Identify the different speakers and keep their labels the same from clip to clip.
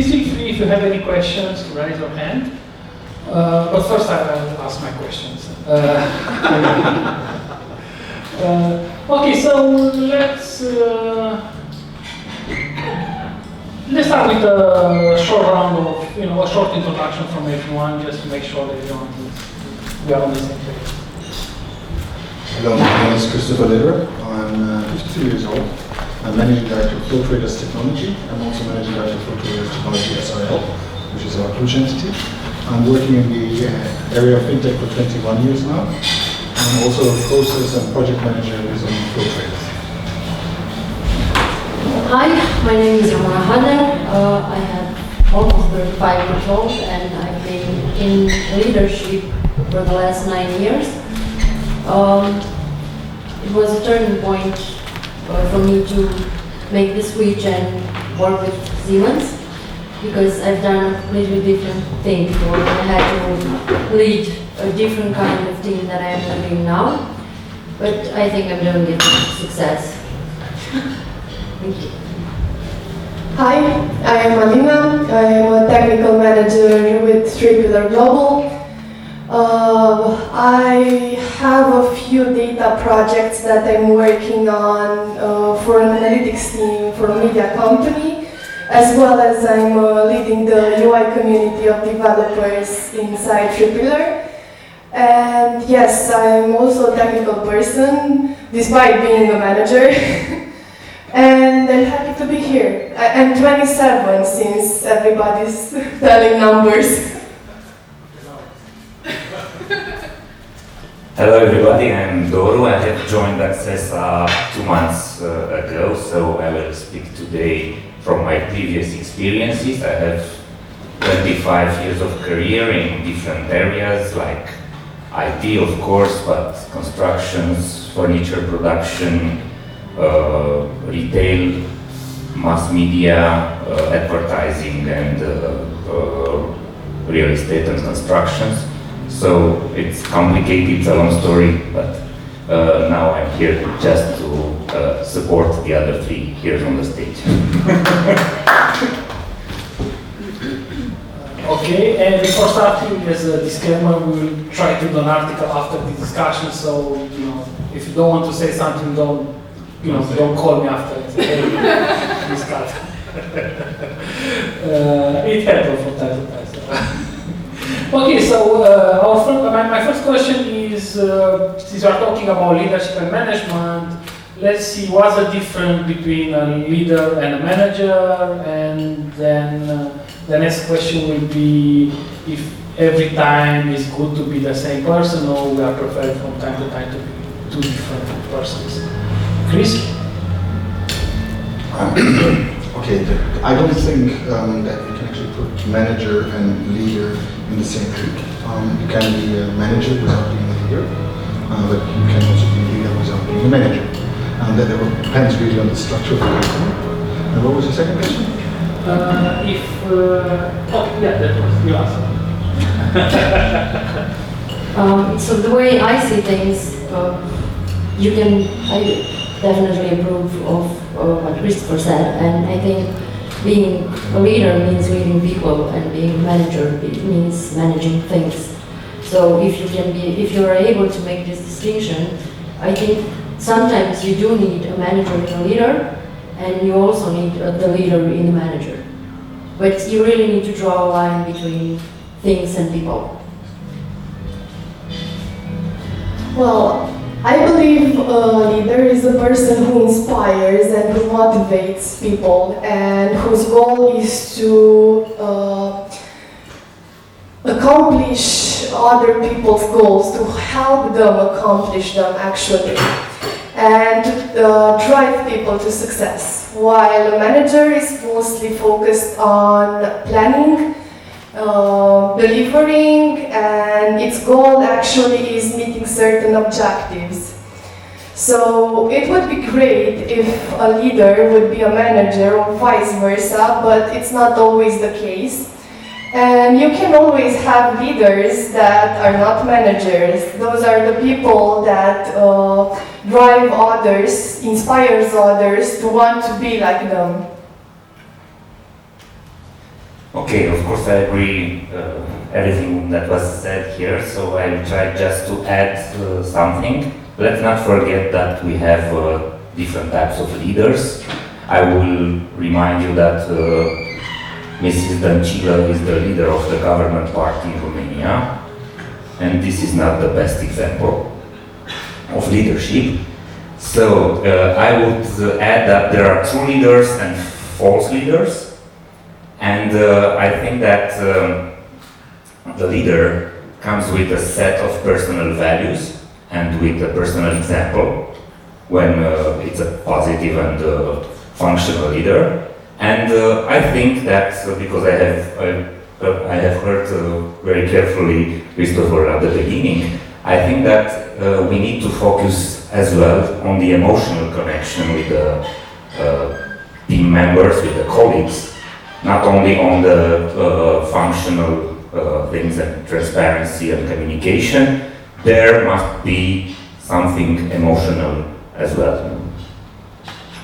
Speaker 1: please feel free if you have any questions to raise your hand. But first I'll ask my questions. Okay, so let's start with a short round of, a short introduction from everyone, just to make sure that we are on the same page.
Speaker 2: Hello, my name is Lederer. I'm 52 years old. I'm Managing Director of Flow Traders Technology. I'm also Managing Director of Flow Traders Technology SRL, which is our Cluj entity. I'm working in the area of fintech for 21 years now. I'm also a process and project manager within Flow Traders.
Speaker 3: Hi, my name is Ramona. I am almost 35 years old and I've been in leadership for the last 9 years. It was a turning point for me to make the switch and work with Siemens, because I've done a completely different thing where I had to lead a different kind of team that I am doing now. But I think I'm doing it with success. Thank you.
Speaker 4: Hi, I am Alina. I am a technical manager with Șupeală Global. I have a few data projects that I'm working on for an analytics team for a media company, as well as I'm leading the UI community of developers inside Șupeală. And yes, I'm also a technical person, despite being a manager. And I'm happy to be here. I'm 27, since everybody's telling numbers.
Speaker 5: Hello everybody, I'm Doru. I have joined Accesa 2 months ago, so I will speak today from my previous experiences. I have 25 years of career in different areas like IT, of course, but constructions, furniture production, retail, mass media, advertising, and real estate and constructions. So it's complicated, it's a long story, but now I'm here just to support the other 3 here on the stage.
Speaker 1: Okay, and before starting, as a disclaimer, we will try to do an article after the discussion, so if you don't want to say something, don't call me after. Discuss. It happens from time to time. Okay, so my first question is, since we are talking about leadership and management, let's see what's the difference between a leader and a manager, and then the next question will be if every time is good to be the same person, or we are preferred from time to time to be 2 different persons. Chris?
Speaker 2: Okay, I don't think that we can actually put manager and leader in the same group. You can be a manager without being a leader, but you can also be a leader without being a manager. That depends really on the structure of the company. And what was the second question?
Speaker 1: That was you answer.
Speaker 3: So the way I see things, I definitely approve of what Christopher said, and I think being a leader means leading people, and being a manager means managing things. So if you are able to make this distinction, I think sometimes you do need a manager in a leader, and you also need the leader in the manager. But you really need to draw a line between things and people.
Speaker 4: Well, I believe a leader is a person who inspires and who motivates people, and whose goal is to accomplish other people's goals, to help them accomplish them actually, and drive people to success. While a manager is mostly focused on planning, delivering, and its goal actually is meeting certain objectives. So it would be great if a leader would be a manager or vice versa, but it's not always the case. And you can always have leaders that are not managers. Those are the people that drive others, inspires others to want to be like them.
Speaker 5: Okay, of course I agree everything that was said here, so I will try just to add something. Let's not forget that we have different types of leaders. I will remind you that Mrs. Dăncilă is the leader of the government party in Romania, and this is not the best example of leadership. So I would add that there are true leaders and false leaders, and I think that the leader comes with a set of personal values and with a personal example when it's a positive and functional leader. And I think that because I have heard very carefully Christopher at the beginning, I think that we need to focus as well on the emotional connection with the team members, with the colleagues, not only on the functional things and transparency and communication. There must be something emotional as well.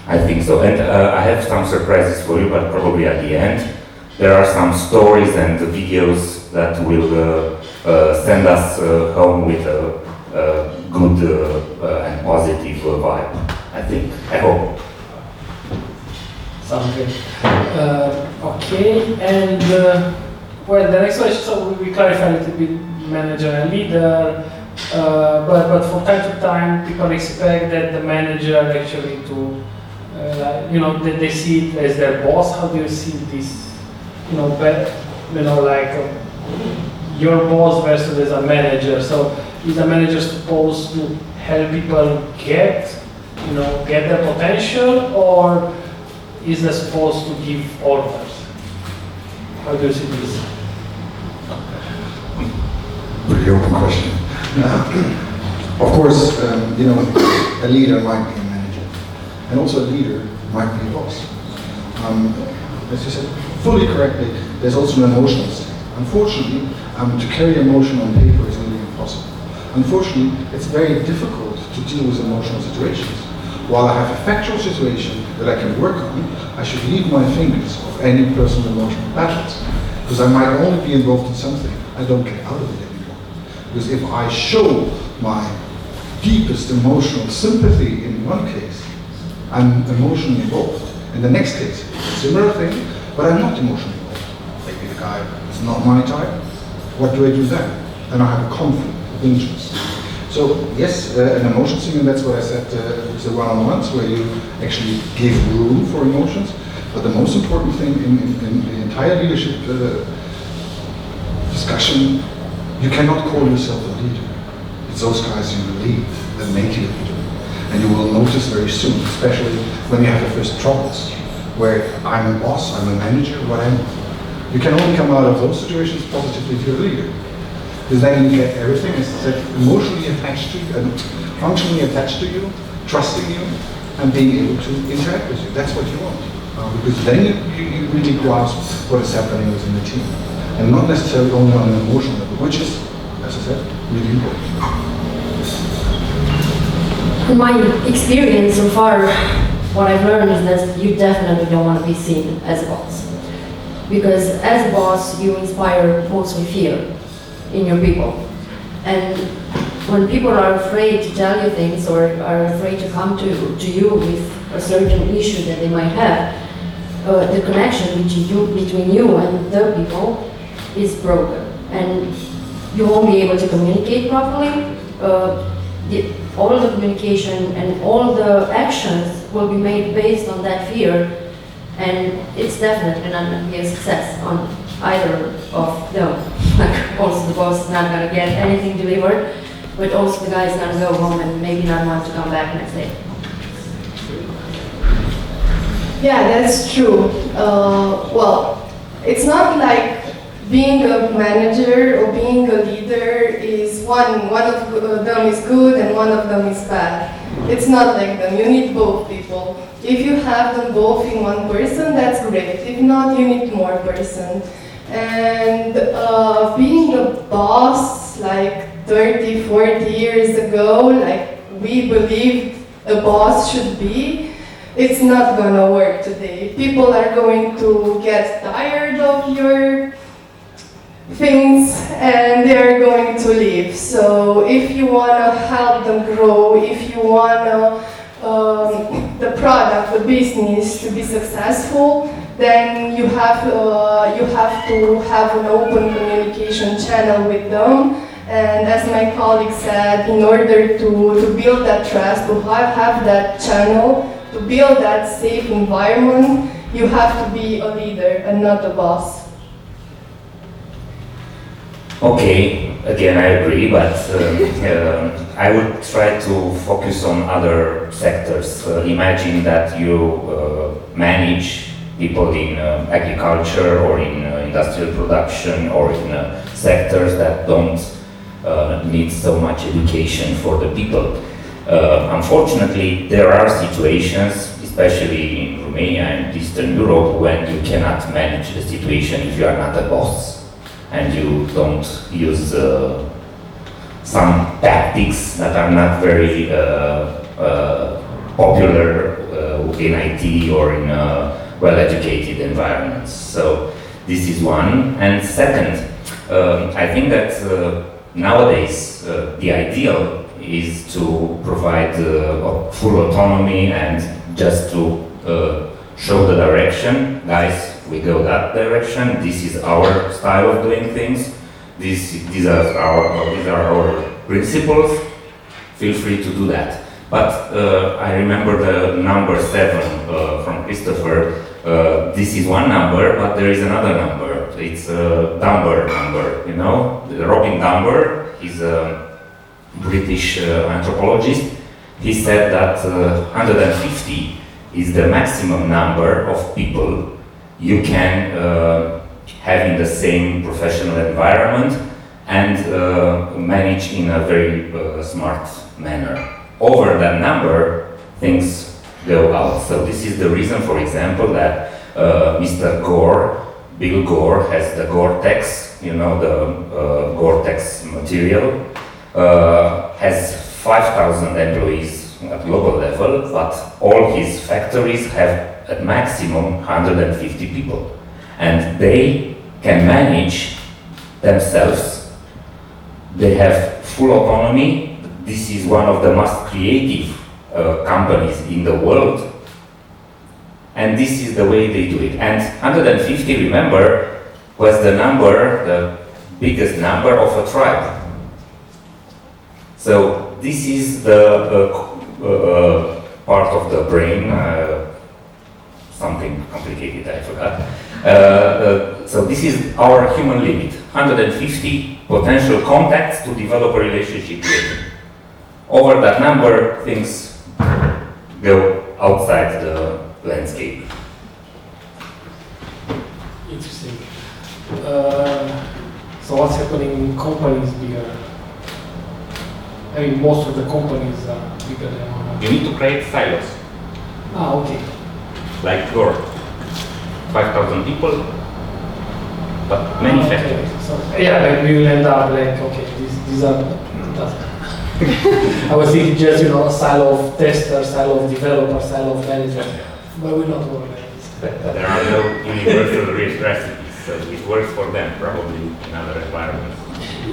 Speaker 5: I think so. And I have some surprises for you, but probably at the end. There are some stories and videos that will send us home with a good and positive vibe, I think. I hope.
Speaker 1: Sounds good. Okay, and well, the next question, so we clarify a little bit manager and leader, but from time to time, people expect that the manager actually to, that they see it as their boss. How do you see this? Like your boss versus as a manager. So is a manager supposed to help people get their potential, or is they supposed to give orders? How do you see this?
Speaker 2: Pretty open question. Of course, a leader might be a manager, and also a leader might be a boss. As you said, fully correctly, there's also an emotional state. Unfortunately, to carry emotion on paper is nearly impossible. Unfortunately, it's very difficult to deal with emotional situations. While I have a factual situation that I can work on, I should leave my fingers of any personal emotional battles. Because I might only be involved in something, I don't get out of it anymore. Because if I show my deepest emotional sympathy in one case, I'm emotionally involved. In the next case, similar thing, but I'm not emotionally involved. Maybe the guy is not my type. What do I do then? Then I have a conflict of interest. So yes, an emotion thing, and that's what I said, it's the one-on-ones where you actually give room for emotions. But the most important thing in the entire leadership discussion, you cannot call yourself a leader. It's those guys you lead that make you a leader. And you will notice very soon, especially when you have the first troubles, where I'm a boss, I'm a manager, whatever. You can only come out of those situations positively if you're a leader. Because then you get everything, as I said, emotionally attached to you and functionally attached to you, trusting you, and being able to interact with you. That's what you want. Because then you really grasp what is happening within the team. And not necessarily only on an emotional level, which is, as I said, really important.
Speaker 3: In my experience so far, what I've learned is that you definitely don't want to be seen as a boss. Because as a boss, you inspire mostly fear in your people. And when people are afraid to tell you things or are afraid to come to you with a certain issue that they might have, the connection between you and the people is broken. And you won't be able to communicate properly. All the communication and all the actions will be made based on that fear, and it's definitely not going to be a success on either of them. Like, also the boss is not going to get anything delivered, but also the guy is going to go home and maybe not want to come back next day.
Speaker 4: Yeah, that's true. Well, it's not like being a manager or being a leader is one of them is good and one of them is bad. It's not like them. You need both people. If you have them both in one person, that's great. If not, you need more person. And being a boss like 30, 40 years ago, like we believed a boss should be, it's not gonna work today. People are going to get tired of your things and they are going to leave. So if you wanna help them grow, if you wanna the product, the business to be successful, then you have to have an open communication channel with them. And as my colleague said, in order to build that trust, to have that channel, to build that safe environment, you have to be a leader and not a boss.
Speaker 5: Okay, again I agree, but I would try to focus on other sectors. Imagine that you manage people in agriculture or in industrial production or in sectors that don't need so much education for the people. Unfortunately, there are situations, especially in Romania and Eastern Europe, when you cannot manage the situation if you are not a boss and you don't use some tactics that are not very popular in IT or in well-educated environments. So this is one. And second, I think that nowadays the ideal is to provide full autonomy and just to show the direction. Guys, we go that direction. This is our style of doing things. These are our principles. Feel free to do that. But I remember the number 7 from Christopher. This is one number, but there is another number. It's a Dunbar number, you know? Robin Dunbar, he's a British anthropologist. He said that 150 is the maximum number of people you can have in the same professional environment and manage in a very smart manner. Over that number, things go out. So this is the reason, for example, that Mr. Gore, Bill Gore, has the Gore-Tex, you know, the Gore-Tex material, has 5,000 employees at global level, but all his factories have at maximum 150 people. And they can manage themselves. They have full autonomy. This is one of the most creative companies in the world. And this is the way they do it. And 150, remember, was the number, the biggest number of a tribe. So this is the part of the brain, something complicated, I forgot. So this is our human limit, 150 potential contacts to develop a relationship with. Over that number, things go outside the landscape.
Speaker 1: Interesting. So what's happening in companies bigger? I mean, most of the companies are bigger than one.
Speaker 5: You need to create silos.
Speaker 1: Ah, okay.
Speaker 5: Like Gore. 5,000 people, but many factories.
Speaker 1: So, yeah, like we will end up like, okay, these are, I was thinking just, you know, a silo of testers, silo of developers, silo of managers, but we're not working like this.
Speaker 5: There are no universal recipes, so it works for them, probably in other environments.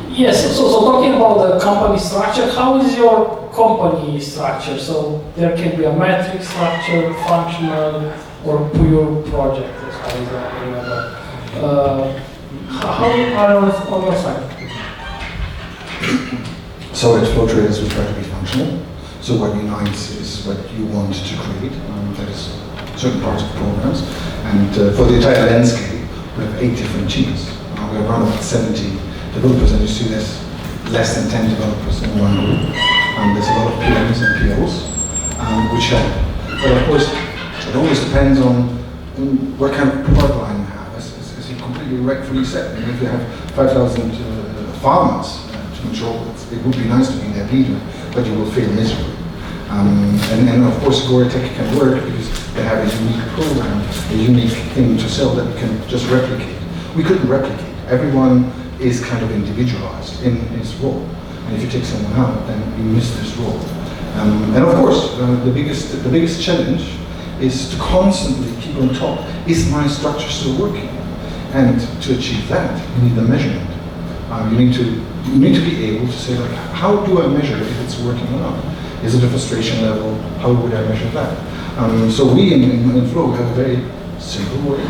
Speaker 1: Yes, so talking about the company structure, how is your company structure? So there can be a matrix structure, functional, or pure project, as far as I remember. How are on your side?
Speaker 2: So at Flow Traders we try to be functional. So what unites is what you want to create. That is certain parts of programs. And for the entire landscape, we have 8 different teams. We have around about 70 developers, and you see there's less than 10 developers in one group. And there's a lot of PMs and POs, which help. But of course, it always depends on what kind of product line you have. As you completely rightfully said, if you have 5,000 farmers to control, it would be nice to be their leader, but you will fail miserably. And of course, Gore-Tex can work because they have a unique program, a unique thing to sell that we can just replicate. We couldn't replicate. Everyone is kind of individualized in his role. And if you take someone out, then you miss this role. And of course, the biggest challenge is to constantly keep on top, is my structure still working? And to achieve that, you need a measurement. You need to be able to say, like, how do I measure if it's working or not? Is it a frustration level? How would I measure that? So we in Flow have a very simple way.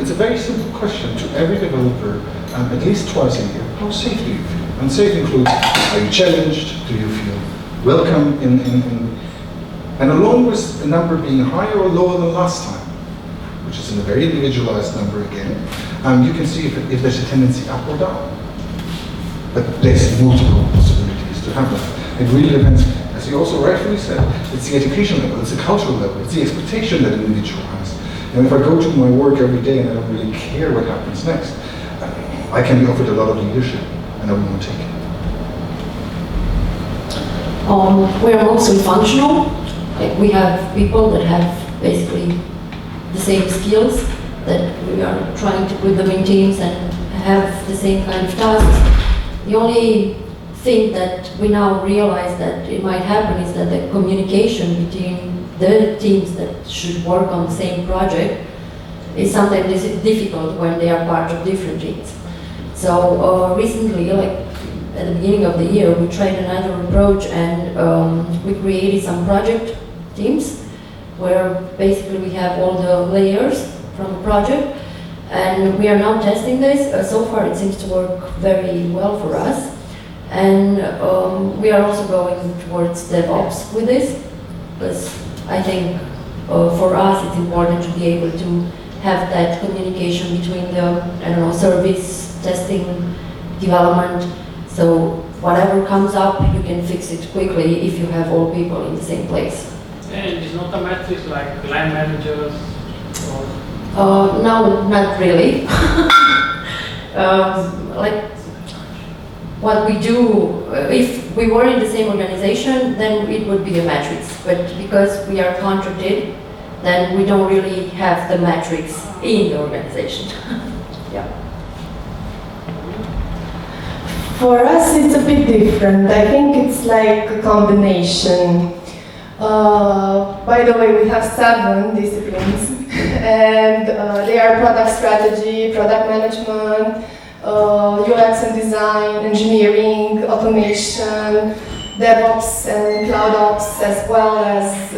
Speaker 2: It's a very simple question to every developer, at least twice a year. How safe do you feel? And safe includes, are you challenged? Do you feel welcome? And along with the number being higher or lower than last time, which is a very individualized number again, you can see if there's a tendency up or down. But there's multiple possibilities to have that. It really depends, as you also rightfully said, it's the education level, it's the cultural level, it's the expectation that an individual has. And if I go to my work every day and I don't really care what happens next, I can be offered a lot of leadership and I will not take it.
Speaker 3: We are mostly functional. Like, we have people that have basically the same skills, that we are trying to put them in teams and have the same kind of tasks. The only thing that we now realize that it might happen is that the communication between the teams that should work on the same project is sometimes difficult when they are part of different teams. So recently, like at the beginning of the year, we tried another approach and we created some project teams where basically we have all the layers from the project, and we are now testing this. So far it seems to work very well for us, and we are also going towards DevOps with this, because I think for us it's important to be able to have that communication between the, I don't know, service, testing, development, so whatever comes up you can fix it quickly if you have all people in the same place.
Speaker 1: And it's not a matrix like line managers or...
Speaker 3: No, not really. Like what we do, if we were in the same organization, then it would be a matrix. But because we are contracted, then we don't really have the matrix in the organization. Yeah.
Speaker 4: For us, it's a bit different. I think it's like a combination. By the way, we have 7 disciplines, and they are product strategy, product management, UX and design, engineering, automation, DevOps and cloud ops, as well as,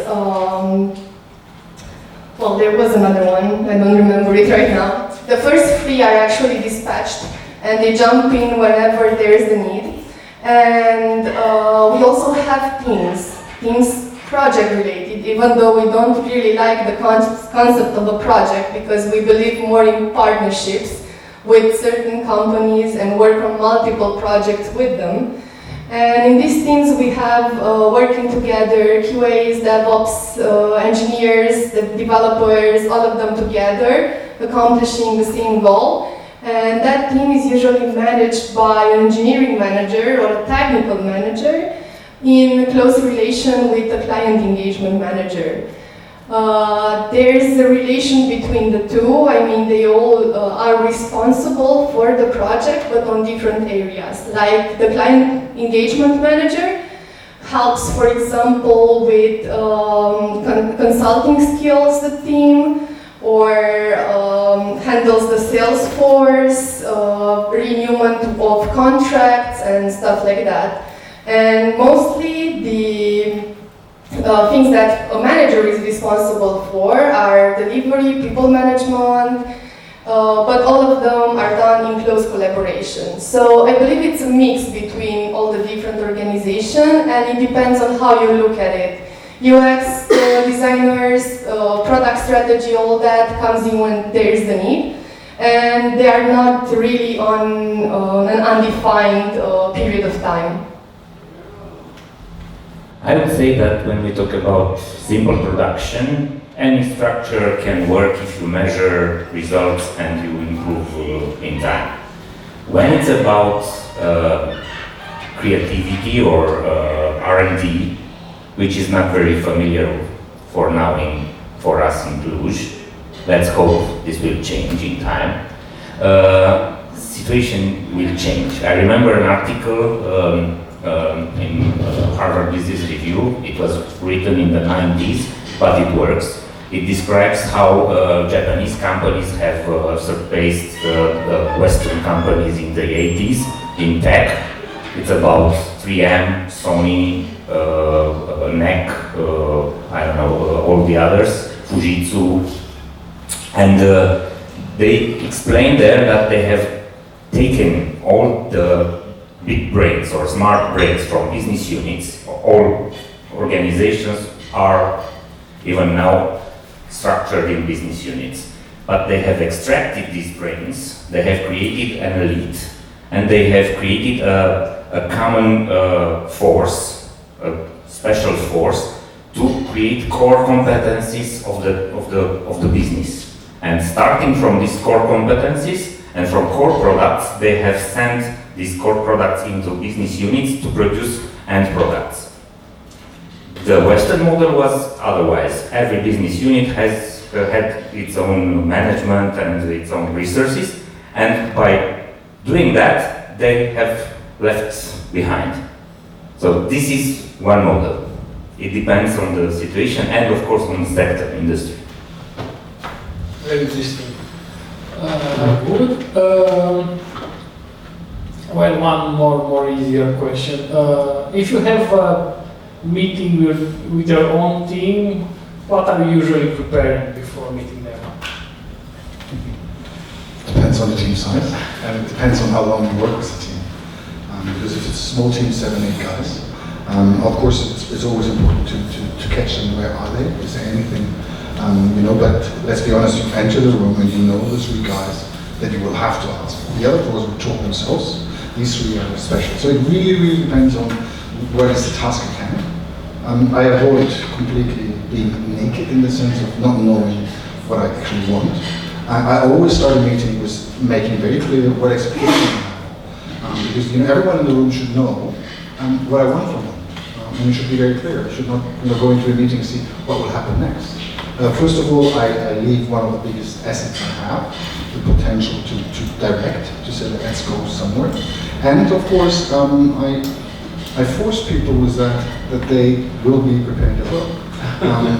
Speaker 4: well, there was another one, I don't remember it right now. The first 3 are actually dispatched, and they jump in whenever there is the need. And we also have teams project related, even though we don't really like the concept of a project, because we believe more in partnerships with certain companies and work on multiple projects with them. And in these teams we have working together, QAs, DevOps, engineers, the developers, all of them together, accomplishing the same goal. And that team is usually managed by an engineering manager or a technical manager, in close relation with the client engagement manager. There's a relation between the two. I mean, they all are responsible for the project, but on different areas. Like the client engagement manager helps, for example, with consulting skills, the team, or handles the sales force, renewal of contracts and stuff like that. And mostly the things that a manager is responsible for are delivery, people management, but all of them are done in close collaboration. So I believe it's a mix between all the different organizations, and it depends on how you look at it. UX designers, product strategy, all that comes in when there is the need. And they are not really on an undefined period of time.
Speaker 5: I would say that when we talk about simple production, any structure can work if you measure results and you improve in time. When it's about creativity or R&D, which is not very familiar for now for us in Cluj, let's hope this will change in time. Situation will change. I remember an article in Harvard Business Review. It was written in the 90s, but it works. It describes how Japanese companies have surpassed Western companies in the 80s in tech. It's about 3M, Sony, NEC, I don't know, all the others, Fujitsu. And they explain there that they have taken all the big brains or smart brains from business units. All organizations are even now structured in business units. But they have extracted these brains, they have created an elite, and they have created a common force, a special force, to create core competencies of the business. And starting from these core competencies and from core products, they have sent these core products into business units to produce end products. The Western model was otherwise. Every business unit has had its own management and its own resources, and by doing that, they have left behind. So this is one model. It depends on the situation and of course on the sector, industry.
Speaker 1: Very interesting. Good. Well, one more easier question. If you have a meeting with your own team, what are you usually preparing before meeting them?
Speaker 2: Depends on the team size, and it depends on how long you work with the team. Because if it's a small team, 7, 8 guys, of course it's always important to catch them. Where are they? Is there anything? But let's be honest, you enter the room and you know the 3 guys that you will have to ask. The other 4 will talk themselves. These 3 are special. So it really depends on what is the task at hand. I avoid completely being naked in the sense of not knowing what I actually want. I always start a meeting with making very clear what expectations I have. Because everyone in the room should know what I want from them. And it should be very clear. I should not go into a meeting and see what will happen next. First of all, I leave one of the biggest assets I have, the potential to direct, to say let's go somewhere. And of course, I force people with that they will be prepared as well.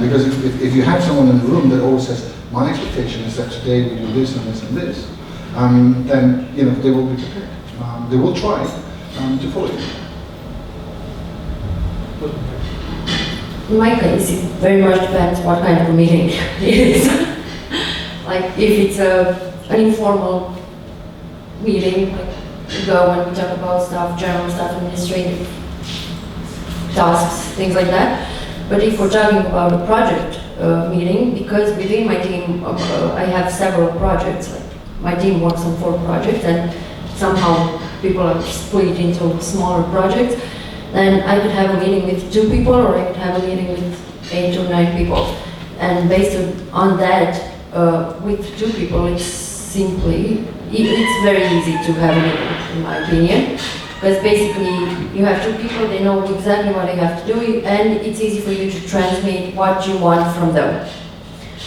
Speaker 2: Because if you have someone in the room that always says, my expectation is that today we do this and this and this, then they will be prepared. They will try to follow you.
Speaker 3: In my case, it very much depends what kind of a meeting it is. Like if it's an informal meeting, like we go and we talk about stuff, general stuff, administrative tasks, things like that. But if we're talking about a project meeting, because within my team I have several projects, like my team works on 4 projects and somehow people are split into smaller projects, then I could have a meeting with 2 people or I could have a meeting with 8 or 9 people. And based on that, with 2 people, it's very easy to have a meeting, in my opinion. Because basically, you have 2 people, they know exactly what they have to do, and it's easy for you to transmit what you want from them.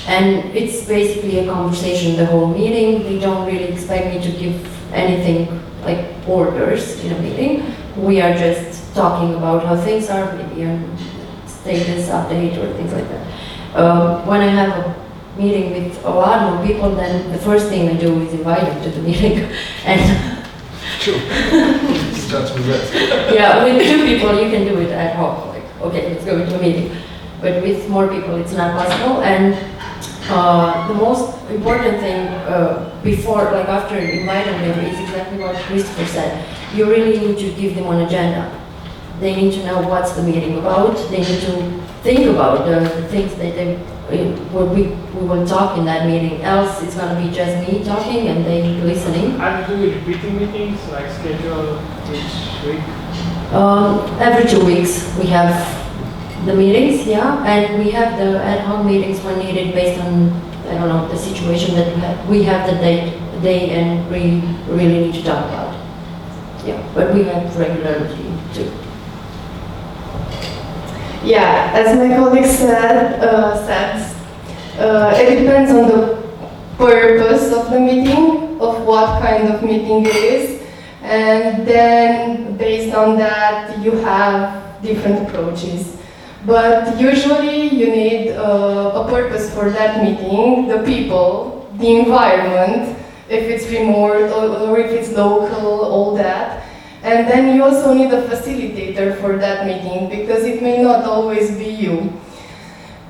Speaker 3: And it's basically a conversation the whole meeting. They don't really expect me to give anything like orders in a meeting. We are just talking about how things are, maybe a status update or things like that. When I have a meeting with a lot more people, then the first thing I do is invite them to the meeting. And
Speaker 2: Sure. Starts with that.
Speaker 3: yeah, with 2 people you can do it ad hoc, like, okay, let's go into a meeting. But with more people it's not possible. And the most important thing after inviting them is exactly what Christopher said. You really need to give them an agenda. They need to know what's the meeting about. They need to think about the things that we will talk in that meeting. Else it's going to be just me talking and they listening.
Speaker 1: Are you doing repeating meetings, like schedule each week?
Speaker 3: Every 2 weeks we have the meetings, yeah, and we have the ad hoc meetings when needed based on, I don't know, the situation that we have the day and we really need to talk about. Yeah, but we have regularly too.
Speaker 4: Yeah, as my colleague said, it depends on the purpose of the meeting, of what kind of meeting it is, and then based on that you have different approaches. But usually you need a purpose for that meeting, the people, the environment, if it's remote or if it's local, all that. And then you also need a facilitator for that meeting because it may not always be you.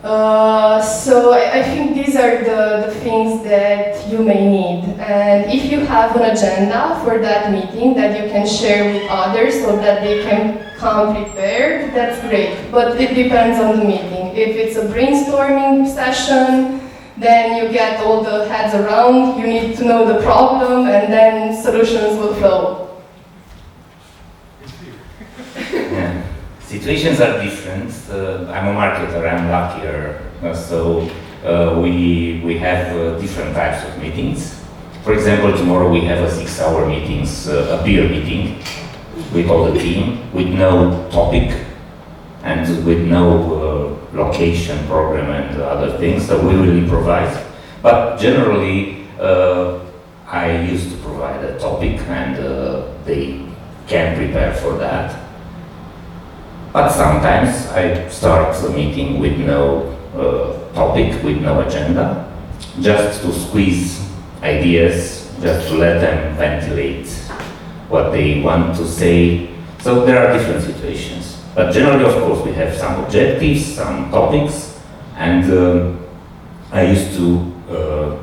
Speaker 4: So I think these are the things that you may need. And if you have an agenda for that meeting that you can share with others so that they can come prepared, that's great. But it depends on the meeting. If it's a brainstorming session, then you get all the heads around, you need to know the problem, and then solutions will flow.
Speaker 5: Yeah. Situations are different. I'm a marketer, I'm luckier. We have different types of meetings. For example, tomorrow we have a 6-hour meetings, a peer meeting with all the team, with no topic and with no location, program and other things, so we will improvise. But generally, I used to provide a topic and they can prepare for that. But sometimes I start the meeting with no topic, with no agenda, just to squeeze ideas, just to let them ventilate what they want to say. So there are different situations. But generally, of course, we have some objectives, some topics, and I used to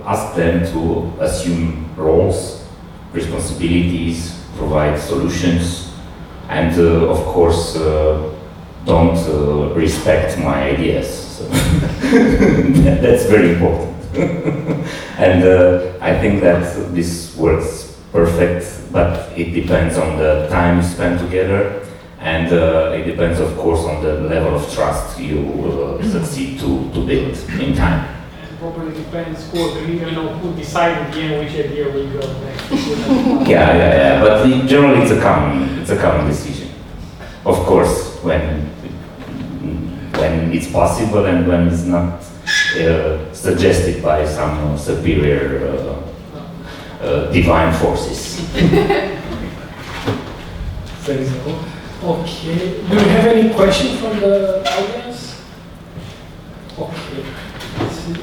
Speaker 5: ask them to assume roles, responsibilities, provide solutions, and of course, don't respect my ideas. So that's very important. And I think that this works perfect, but it depends on the time you spend together, and it depends, of course, on the level of trust you succeed to build in time.
Speaker 1: It probably depends who decided which idea will go next.
Speaker 5: Yeah. But generally, it's a common decision. Of course, when it's possible and when it's not suggested by some superior divine forces.
Speaker 1: Very good. Okay. Do we have any questions from the audience? Okay. Let's see.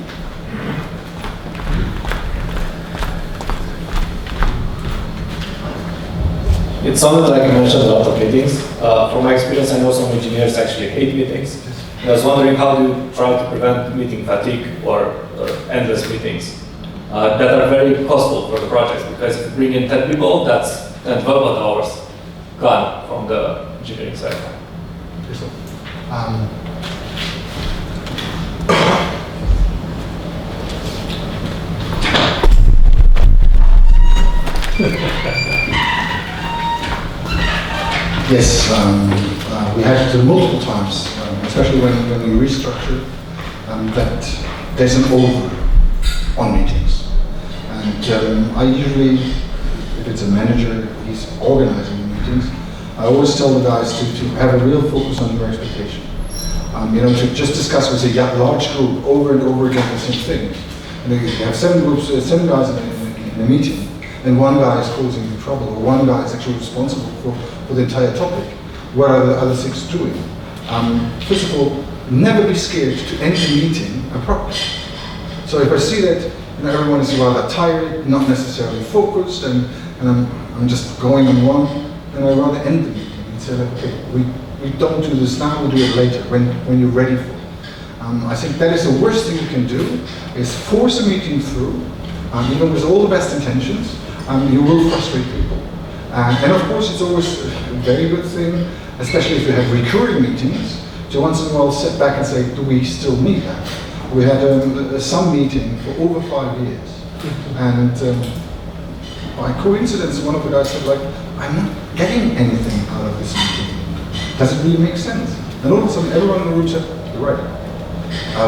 Speaker 6: It sounded like you mentioned a lot of meetings. From my experience, I know some engineers actually hate meetings. I was wondering, how do you try to prevent meeting fatigue or endless meetings that are very costly for the project? Because if you bring in 10 people, that's 10 12 hours gone from the engineering side.
Speaker 2: Yes, we had to multiple times, especially when we restructured, that there's an over on meetings. And I usually, if it's a manager, he's organizing the meetings, I always tell the guys to have a real focus on your expectation. To just discuss with a large group over and over again the same thing. And you have 7 guys in a meeting, and one guy is causing you trouble, or one guy is actually responsible for the entire topic. What are the other 6 doing? First of all, never be scared to end the meeting abruptly. So if I see that everyone is rather tired, not necessarily focused, and I'm just going on one, then I'd rather end the meeting and say, okay, we don't do this now, we'll do it later, when you're ready for it. I think that is the worst thing you can do, is force a meeting through, even with all the best intentions, you will frustrate people. And of course, it's always a very good thing, especially if you have recurring meetings, to once in a while sit back and say, do we still need that? We had some meeting for over 5 years, and by coincidence, one of the guys said, I'm not getting anything out of this meeting. Does it really make sense? And all of a sudden, everyone in the room said, you're right.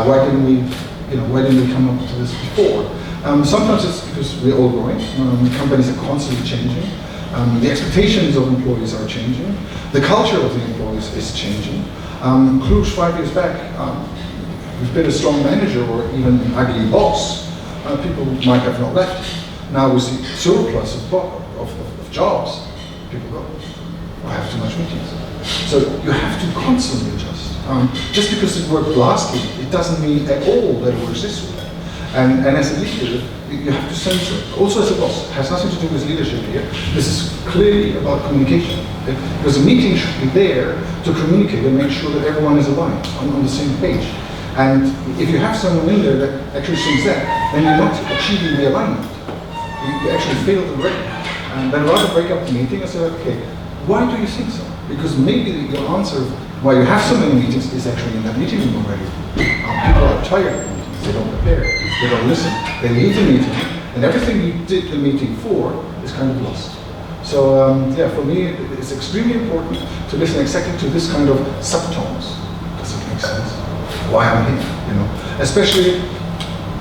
Speaker 2: Why didn't we come up to this before? Sometimes it's because we're all growing. Companies are constantly changing. The expectations of employees are changing. The culture of the employees is changing. Cluj 5 years back, we've been a strong manager or even an ugly boss. People might have not left. Now we see surplus of jobs. People go, I have too much meetings. So you have to constantly adjust. Just because it worked last week, it doesn't mean at all that it works this week. And as a leader, you have to censor. Also as a boss, it has nothing to do with leadership here. This is clearly about communication. Because a meeting should be there to communicate and make sure that everyone is aligned, on the same page. And if you have someone in there that actually thinks that, then you're not achieving the alignment. You actually failed already. And then rather break up the meeting and say, okay, why do you think so? Because maybe your answer of why you have so many meetings is actually in that meeting room already. People are tired of meetings, they don't prepare, they don't listen, they leave the meeting, and everything you did the meeting for is kind of lost. So yeah, for me, it's extremely important to listen exactly to this kind of subtones. Does it make sense? Why I'm here, you know? Especially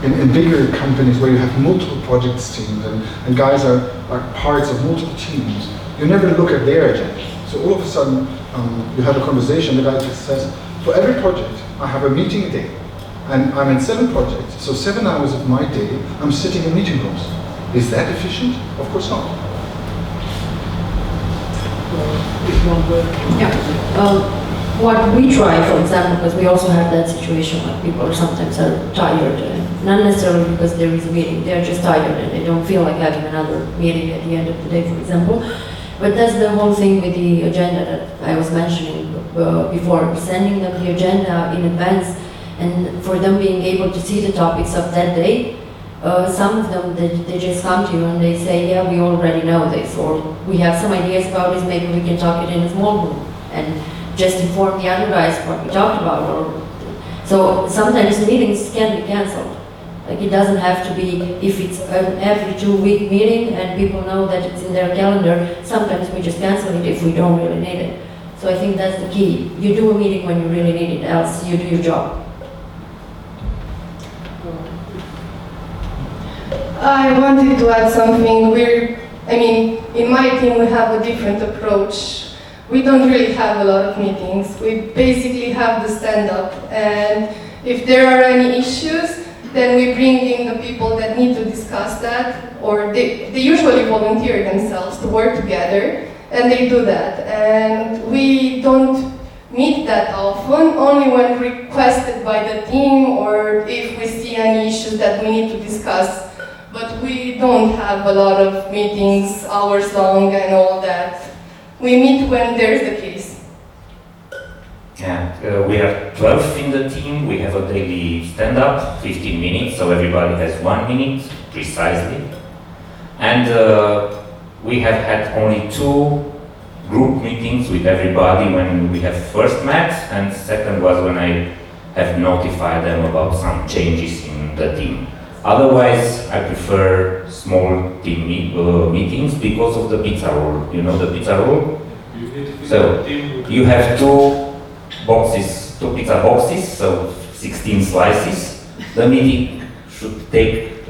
Speaker 2: in bigger companies where you have multiple projects teams and guys are parts of multiple teams. You never look at their agenda. So all of a sudden, you have a conversation, the guy just says, for every project, I have a meeting a day. And I'm in 7 projects, so 7 hours of my day, I'm sitting in meeting rooms. Is that efficient? Of course not.
Speaker 3: Yeah. What we try, for example, because we also have that situation where people sometimes are tired, not necessarily because there is a meeting, they're just tired and they don't feel like having another meeting at the end of the day, for example. But that's the whole thing with the agenda that I was mentioning before, sending them the agenda in advance and for them being able to see the topics of that day. Some of them, they just come to you and they say, yeah, we already know this, or we have some ideas about this, maybe we can talk it in a small group and just inform the other guys what we talked about. Or so sometimes meetings can be cancelled. Like it doesn't have to be, if it's an every 2-week meeting and people know that it's in their calendar, sometimes we just cancel it if we don't really need it. So I think that's the key. You do a meeting when you really need it, else you do your job.
Speaker 4: I wanted to add something. In my team we have a different approach. We don't really have a lot of meetings. We basically have the stand-up, and if there are any issues, then we bring in the people that need to discuss that, or they usually volunteer themselves to work together, and they do that. And we don't meet that often, only when requested by the team, or if we see any issues that we need to discuss. But we don't have a lot of meetings, hours long and all that. We meet when there's the case.
Speaker 5: And we are 12 in the team. We have a daily stand-up, 15 minutes, so everybody has 1 minute, precisely. And we have had only 2 group meetings with everybody when we have first met, and second was when I have notified them about some changes in the team. Otherwise, I prefer small team meetings because of the pizza rule. You know the pizza rule? So you have 2 boxes, 2 pizza boxes, so 16 slices. The meeting should take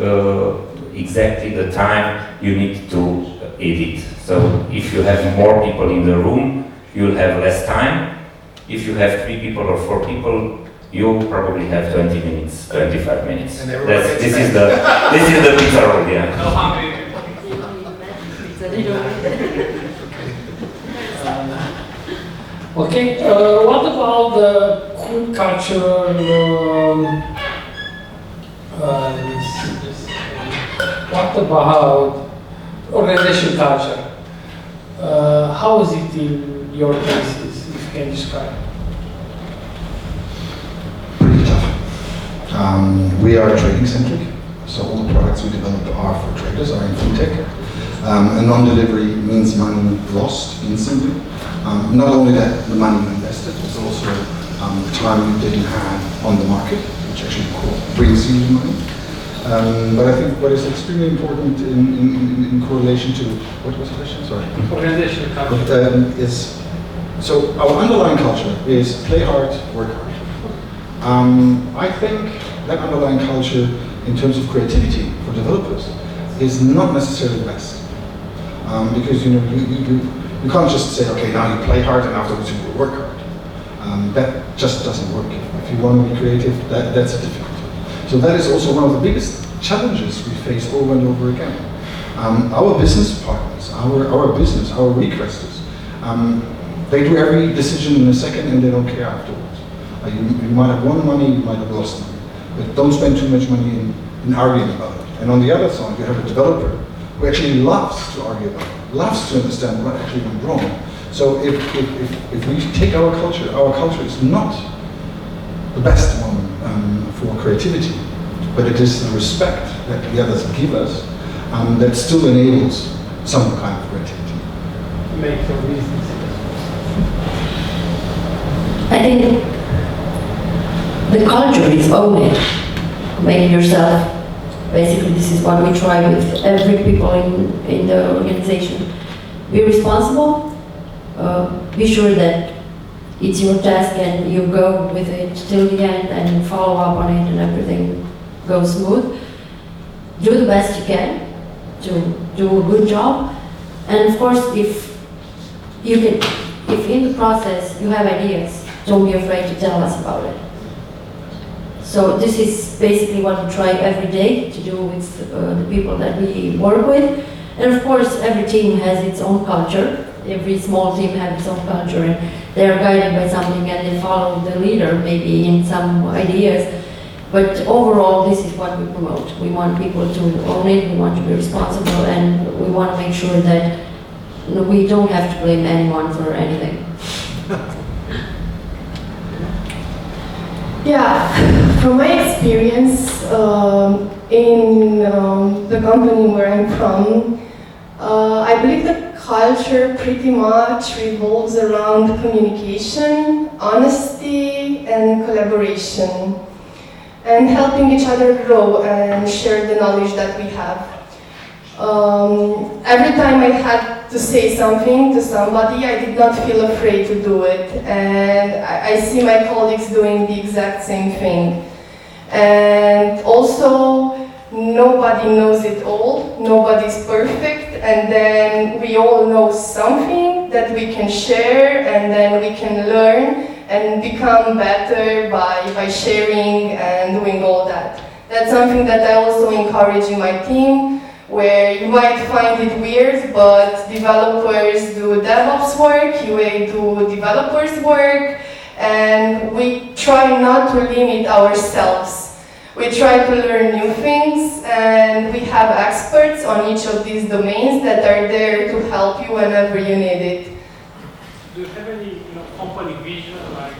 Speaker 5: exactly the time you need to eat it. So if you have more people in the room, you'll have less time. If you have 3 people or 4 people, you probably have 20 minutes, 25 minutes. This is the pizza roll, yeah.
Speaker 1: Okay, what about the cool cultural, what about organization culture? How is it in your cases, if you can describe?
Speaker 2: Pretty tough. We are trading centric, so all the products we develop are for traders, are in fintech. A non-delivery means money lost instantly. Not only that the money you invested, it's also the time you didn't have on the market, which actually brings you money. But I think what is extremely important in correlation to, what was the question? Sorry.
Speaker 1: Organizational culture.
Speaker 2: Is, so our underlying culture is play hard, work hard. I think that underlying culture in terms of creativity for developers is not necessarily the best. Because you can't just say, okay, now you play hard and afterwards you will work hard. That just doesn't work. If you want to be creative, that's a difficulty. So that is also one of the biggest challenges we face over and over again. Our business partners, our business, our requesters, they do every decision in a second and they don't care afterwards. You might have won money, you might have lost money, but don't spend too much money in arguing about it. And on the other side, you have a developer who actually loves to argue about it, loves to understand what actually went wrong. So if we take our culture is not the best one for creativity, but it is the respect that the others give us that still enables some kind of creativity.
Speaker 1: Make your business.
Speaker 3: I think the culture is own it, make it yourself. Basically, this is what we try with every people in the organization. Be responsible, be sure that it's your task and you go with it till the end and follow up on it and everything goes smooth. Do the best you can to do a good job. And of course, if in the process you have ideas, don't be afraid to tell us about it. So this is basically what we try every day to do with the people that we work with. And of course, every team has its own culture. Every small team has its own culture, and they are guided by something and they follow the leader maybe in some ideas. But overall, this is what we promote. We want people to own it, we want to be responsible, and we want to make sure that we don't have to blame anyone for anything.
Speaker 4: Yeah, from my experience in the company where I'm from, I believe the culture pretty much revolves around communication, honesty, and collaboration, and helping each other grow and share the knowledge that we have. Every time I had to say something to somebody, I did not feel afraid to do it, and I see my colleagues doing the exact same thing. And also, nobody knows it all, nobody's perfect, and then we all know something that we can share, and then we can learn and become better by sharing and doing all that. That's something that I also encourage in my team, where you might find it weird, but developers do DevOps work, QA do developers work, and we try not to limit ourselves. We try to learn new things, and we have experts on each of these domains that are there to help you whenever you need it.
Speaker 1: Do you have any company vision, like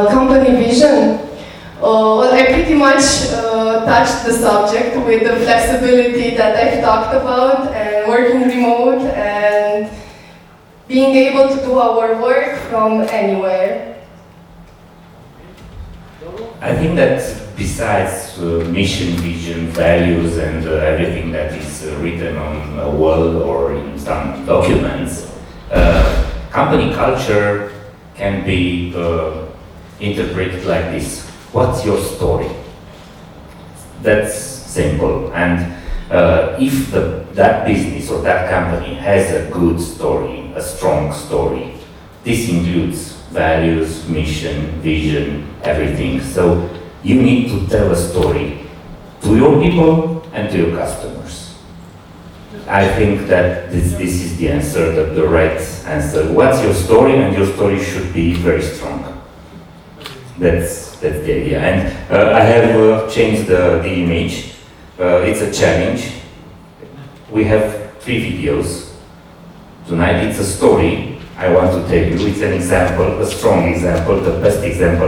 Speaker 4: Company vision? Well, I pretty much touched the subject with the flexibility that I've talked about, and working remote, and being able to do our work from anywhere.
Speaker 5: I think that besides mission, vision, values, and everything that is written on a wall or in some documents, company culture can be interpreted like this. What's your story? That's simple. And if that business or that company has a good story, a strong story, this includes values, mission, vision, everything. So you need to tell a story to your people and to your customers. I think that this is the answer, the right answer. What's your story? And your story should be very strong. That's the idea. And I have changed the image. It's a challenge. We have 3 videos. Tonight it's a story. I want to tell you, it's an example, a strong example, the best example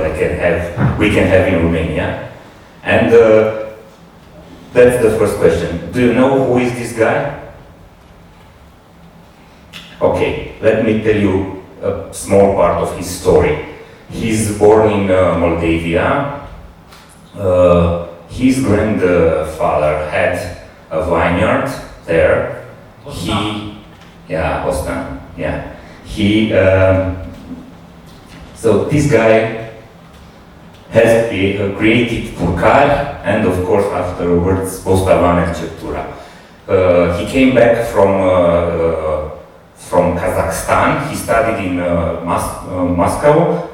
Speaker 5: we can have in Romania. And that's the first question. Do you know who is this guy? Okay, let me tell you a small part of his story. He's born in Moldavia. His grandfather had a vineyard there. Ostan, yeah. So this guy has created Purcari, and of course afterwards Bostavan and Ceptura. He came back from Kazakhstan. He studied in Moscow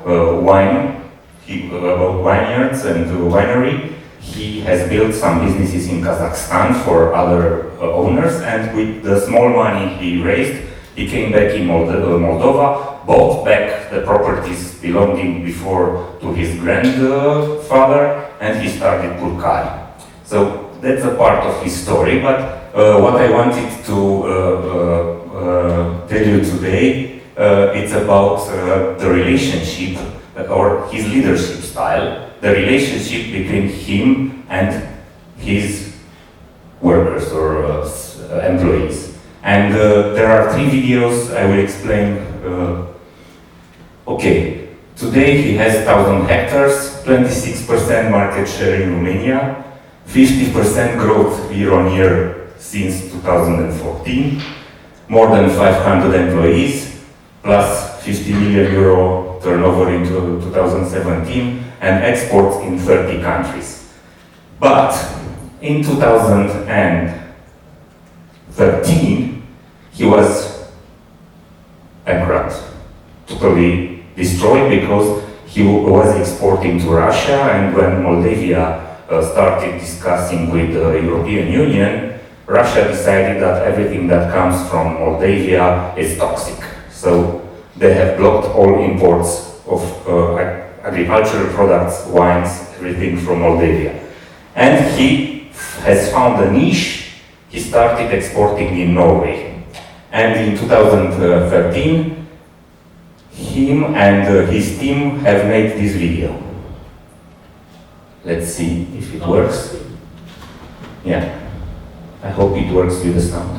Speaker 5: vineyards and winery. He has built some businesses in Kazakhstan for other owners, and with the small money he raised, He came back in Moldova, bought back the properties belonging before to his grandfather, and he started Purcari. So that's a part of his story, but what I wanted to tell you today, it's about the relationship or his leadership style, the relationship between him and his workers or employees. And there are 3 videos I will explain. Okay, today he has 1,000 hectares, 26% market share in Romania, 50% growth year on year since 2014, more than 500 employees, plus 50 million euro turnover in 2017, and exports in 30 countries. But in 2013, he was bankrupt, totally destroyed, because he was exporting to Russia, and when Moldavia started discussing with the European Union, Russia decided that everything that comes from Moldavia is toxic. So they have blocked all imports of agricultural products, wines, everything from Moldavia. And he has found a niche. He started exporting in Norway. And in 2013, him and his team have made this video. Let's see if it works. Yeah, I hope it works with the sound.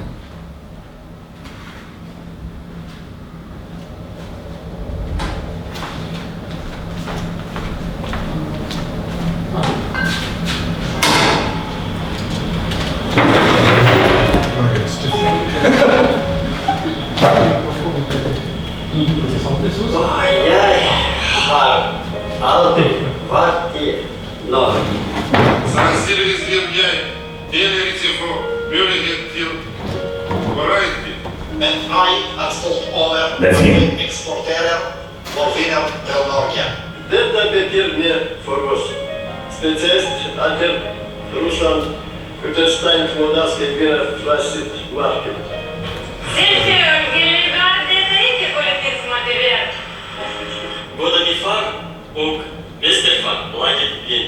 Speaker 7: That's him. Exporterer for vinner till Norge. Detta betyder mer för oss. Speciellt att Ryssland utestänger vårdaske vinner flasigt market. Både min far och mästerfar laget vin.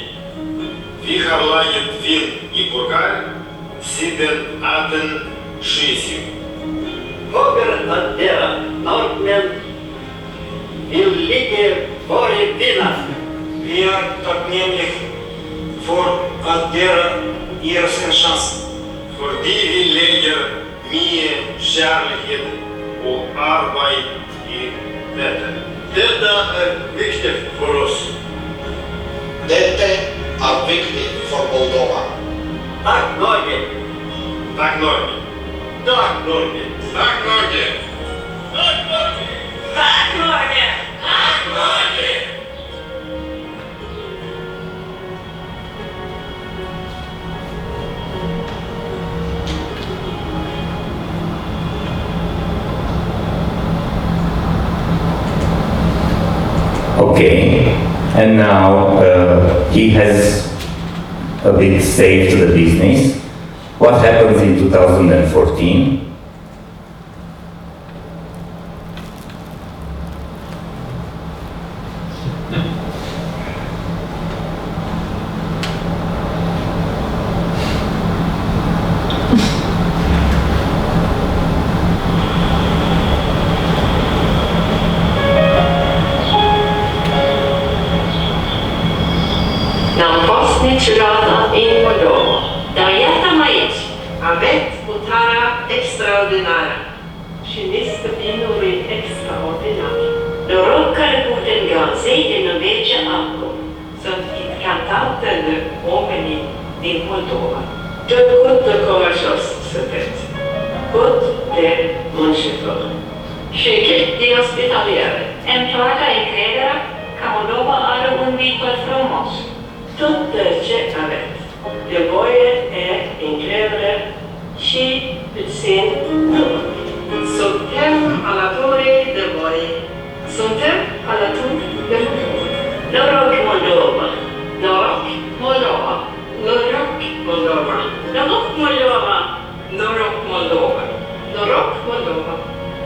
Speaker 7: Vi har laget vin i Purcari sedan 1860. Höger att dera norrmän vill ligga före vinna. Vi är tacknämliga för att dera ger oss en chans. För vi lägger mycket kärlek och arbete i detta. Detta är viktigt för oss. Detta är viktigt för Moldova. Tack Norge! Tack Norge! Tack Norge! Tack Norge! Tack Norge! Tack Norge! Tack Norge!
Speaker 5: Okay, and now he has a bit saved the business. What happens in 2014?
Speaker 8: in Moldova. Dar iată-mă aici, aveți o țară extraordinară și niște vinuri extraordinare. Noroc că putem găsi în vece acum. Sunt încantată de oamenii din Moldova. De cât de curajos sunteți, cât de muncitori și cât de ospitaliere. Îmi toată încrederea că Moldova are un viitor frumos. Tot ce aveți. Nevoie de încredere și puțin noroc. Suntem alături de voi. Suntem alături de Moldova. Noroc Moldova. Noroc Moldova. Noroc Moldova. Noroc Moldova. Noroc Moldova. Noroc Moldova.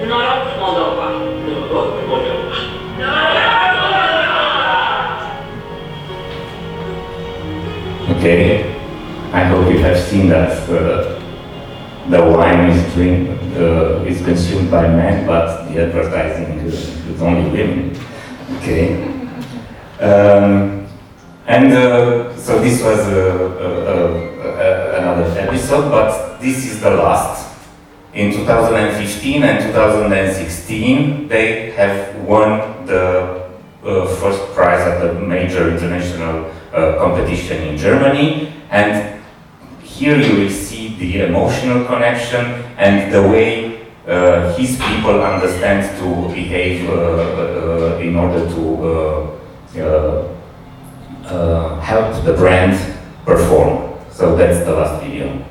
Speaker 8: Noroc Moldova. Noroc Moldova. Noroc Moldova.
Speaker 5: Okay, I hope you have seen that the wine is consumed by men, but the advertising is only women. Okay, so this was another episode, but this is the last. In 2015 and 2016, they have won the first prize at a major international competition in Germany, and here you will see the emotional connection and the way his people understand to behave in order to help the brand perform. So that's the last video.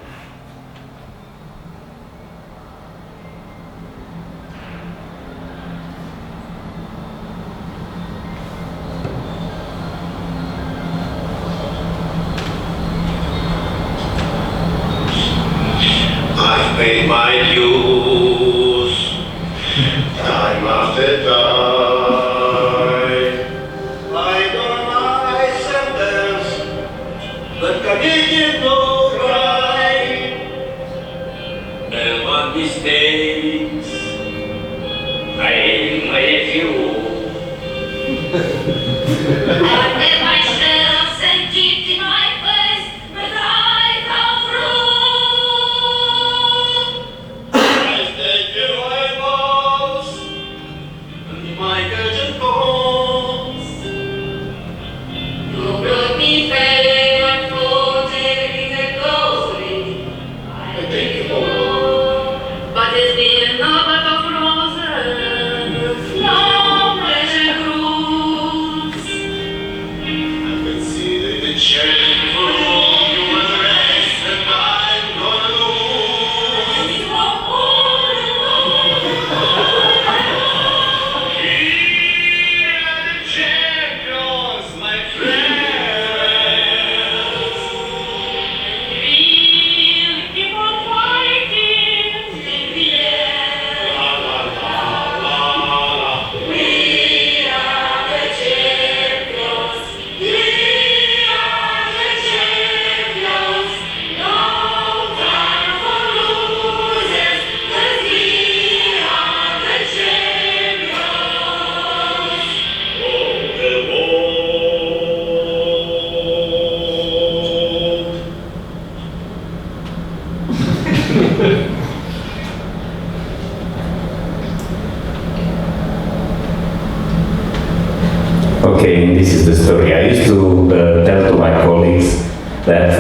Speaker 7: I've paid my dues, time after time. I got my sentence, but committed no crime. There were mistakes, I made a few.
Speaker 8: I let myself and deep in my face, but I fell through. I stayed till I was, and my curtain calls. You brought me fame and fought everything that goes with me. I thank you all, but it's been no but of roses, no pleasure cruise.
Speaker 7: I consider the change for all you address, and I'm gonna lose.
Speaker 8: You are all alone.
Speaker 7: Here are the champions, my friends.
Speaker 8: We'll keep on fighting till the end.
Speaker 7: La la la la la.
Speaker 8: We are the champions. We are the champions. No time for losers, 'cause we are the champions.
Speaker 7: Oh, the world.
Speaker 5: Okay, and this is the story. I used to tell to my colleagues that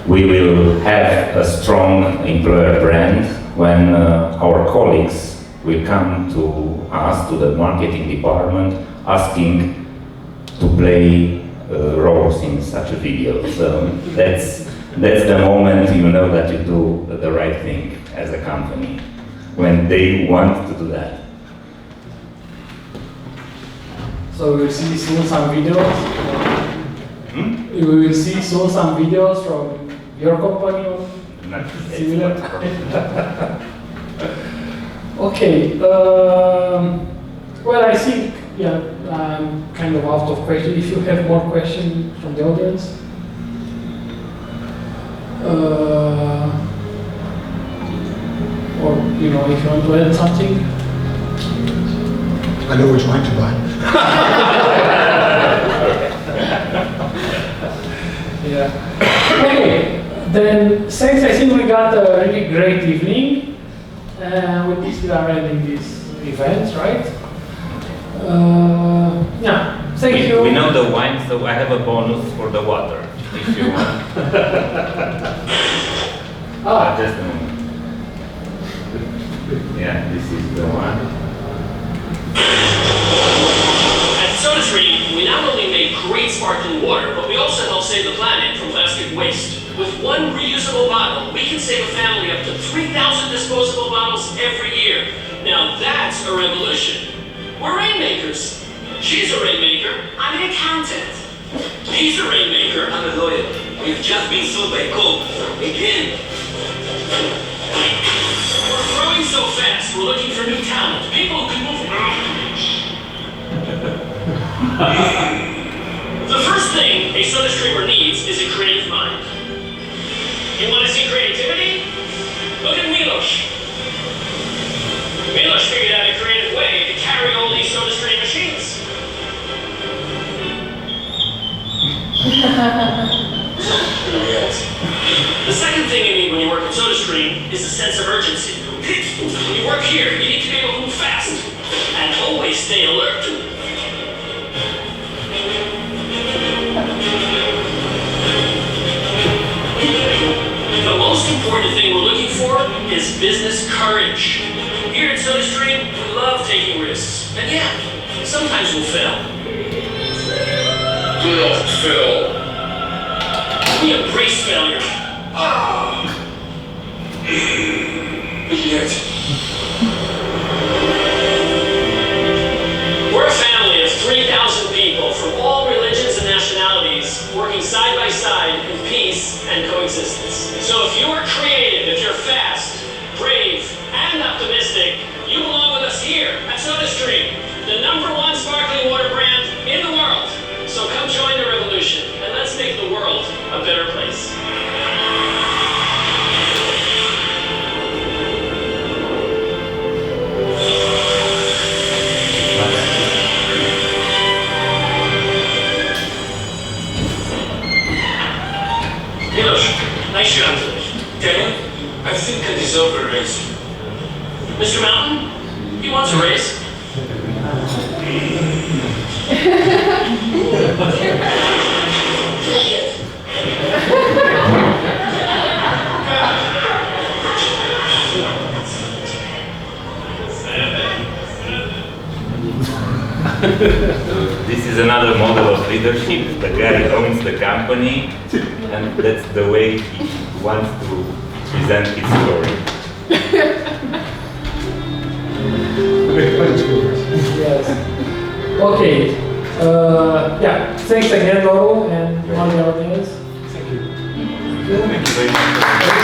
Speaker 5: we will have a strong employer brand when our colleagues will come to us, to the marketing department, asking to play roles in such a video. So that's the moment you know that you do the right thing as a company, when they want to do that.
Speaker 1: So we will see soon some videos. We will see soon some videos from your company on
Speaker 5: Not
Speaker 1: similar. Okay. Well, I think I'm kind of out of questions. If you have more questions from the audience. Or if you want to add something.
Speaker 2: I know which wine to buy.
Speaker 1: Yeah. Okay. Then, thanks. I think we got a really great evening. With this, we are ending this event, right? Yeah. Thank you.
Speaker 5: We know the wine, so I have a bonus for the water, if you want. Just a moment. Yeah, this is the one.
Speaker 9: At SodaStream, we not only make great sparkling water, but we also help save the planet from plastic waste. With one reusable bottle, we can save a family up to 3,000 disposable bottles every year. Now that's a revolution. We're rainmakers. She's a rainmaker. I'm an accountant. He's a rainmaker. I'm a lawyer. We've just been sued by Coke. Again. We're throwing so fast. We're looking for new talent. People who can move mountains. The first thing a soda streamer needs is a creative mind. You want to see creativity? Look at Milos. Milos figured out a creative way to carry all these soda stream machines. The second thing you need when you work in SodaStream is a sense of urgency. When you work here, you need to be able to move fast and always stay alert. The most important thing we're looking for is business courage. Here at SodaStream, we love taking risks. And yeah, sometimes we'll fail.
Speaker 7: Don't fail.
Speaker 9: We embrace failure.
Speaker 7: Yet.
Speaker 9: We're a family of 3,000 people from all religions and nationalities working side by side in peace and coexistence. So if you are creative, if you're fast, brave, and optimistic, you belong with us here at SodaStream, the #1 sparkling water brand in the world. So come join the revolution and let's make the world a better place. Milos, nice shot today.
Speaker 7: Daniel, I think I deserve a raise.
Speaker 9: Mr. Mountain, he wants a raise.
Speaker 5: This is another model of leadership. The guy owns the company, and that's the way he wants to present his story.
Speaker 1: Yes. Okay. Yeah. Thanks again, Doru, and all the others.
Speaker 5: Thank you very much.